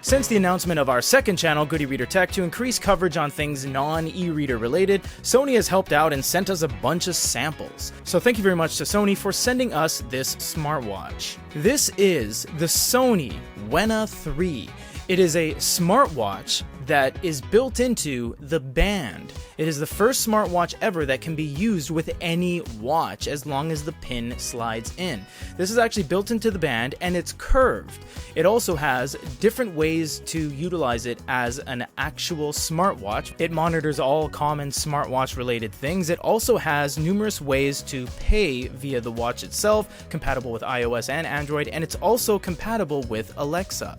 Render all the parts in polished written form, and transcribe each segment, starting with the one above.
Since the announcement of our second channel, Good e-Reader Tech, to increase coverage on things non-e-reader related, Sony has helped out and sent us a bunch of samples. So thank you very much to Sony for sending us this smartwatch. This is the Sony Wena 3. It is a smartwatch that is built into the band. It is the first smartwatch ever that can be used with any watch as long as the pin slides in. This is actually built into the band and it's curved. It also has different ways to utilize it as an actual smartwatch. It monitors all common smartwatch related things. It also has numerous ways to pay via the watch itself, compatible with iOS and Android, and it's also compatible with Alexa.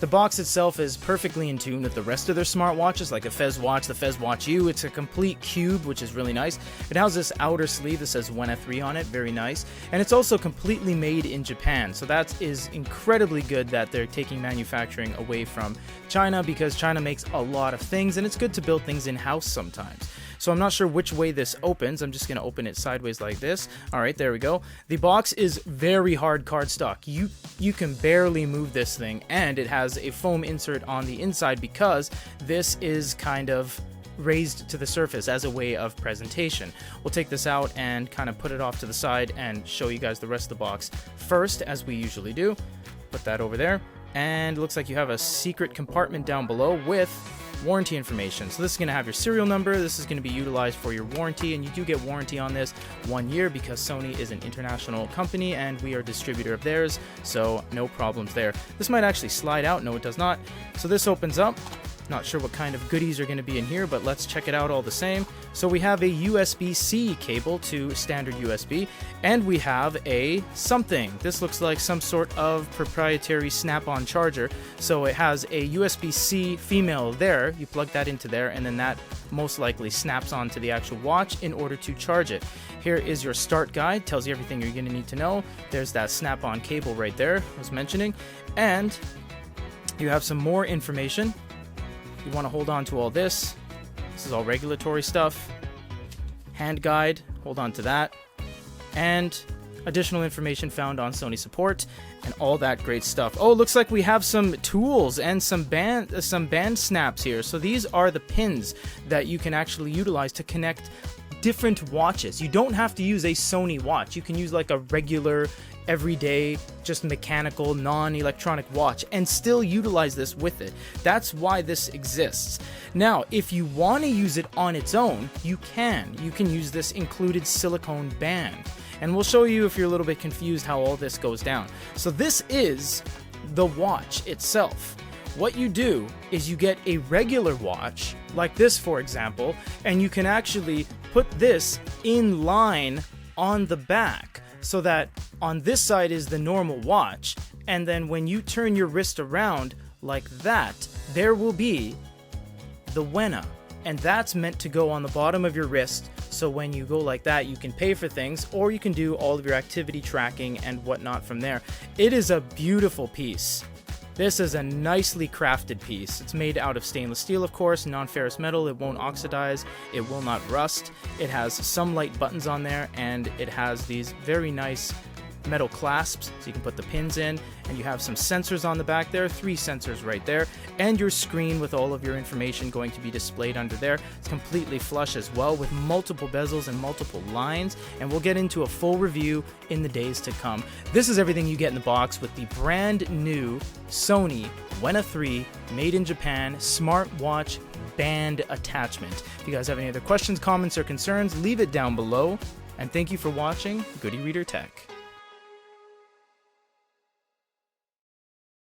The box itself is perfectly in tune with the rest of their smartwatches, like a Fez Watch, the Fez Watch U. It's a complete cube, which is really nice. It has this outer sleeve that says Wena 3 on it, very nice. And it's also completely made in Japan, so that is incredibly good that they're taking manufacturing away from China, because China makes a lot of things, and it's good to build things in-house sometimes. So I'm not sure which way this opens. I'm just going to open it sideways like this. All right, there we go. The box is very hard cardstock. You can barely move this thing, and it has a foam insert on the inside because this is kind of raised to the surface as a way of presentation. We'll take this out and kind of put it off to the side and show you guys the rest of the box first, as we usually do. Put that over there, and it looks like you have a secret compartment down below with warranty information. So this is going to have your serial number. This is going to be utilized for your warranty, and you do get warranty on this 1 year because Sony is an international company and we are a distributor of theirs, so no problems there. This might actually slide out. No, it does not. So this opens up. Not sure what kind of goodies are going to be in here, but let's check it out all the same. So we have a USB-C cable to standard USB, and we have a something. This looks like some sort of proprietary snap-on charger. So it has a USB-C female there. You plug that into there, and then that most likely snaps onto the actual watch in order to charge it. Here is your start guide. Tells you everything you're going to need to know. There's that snap-on cable right there I was mentioning, and you have some more information. You want to hold on to all this. This is all regulatory stuff. Hand guide, hold on to that. And additional information found on Sony support and all that great stuff. Oh, it looks like we have some tools and some band snaps here. So these are the pins that you can actually utilize to connect different watches. You don't have to use a Sony watch. You can use like a regular, everyday, just mechanical, non-electronic watch and still utilize this with it. That's why this exists. Now, if you want to use it on its own, you can. You can use this included silicone band. And we'll show you, if you're a little bit confused, how all this goes down. So this is the watch itself. What you do is you get a regular watch, like this for example, and you can actually put this in line on the back, so that on this side is the normal watch, and then when you turn your wrist around like that, there will be the Wena, and that's meant to go on the bottom of your wrist, so when you go like that, you can pay for things, or you can do all of your activity tracking and whatnot from there. It is a beautiful piece. This is a nicely crafted piece. It's made out of stainless steel, of course, non-ferrous metal. It won't oxidize. It will not rust. It has some light buttons on there, and it has these very nice metal clasps, so you can put the pins in, and you have some sensors on the back there, 3 sensors right there, and your screen with all of your information going to be displayed under there. It's completely flush as well, with multiple bezels and multiple lines, and we'll get into a full review in the days to come. This is everything you get in the box with the brand new Sony Wena 3 made in Japan smartwatch band attachment. If you guys have any other questions, comments, or concerns, leave it down below, and thank you for watching Good e-Reader Tech.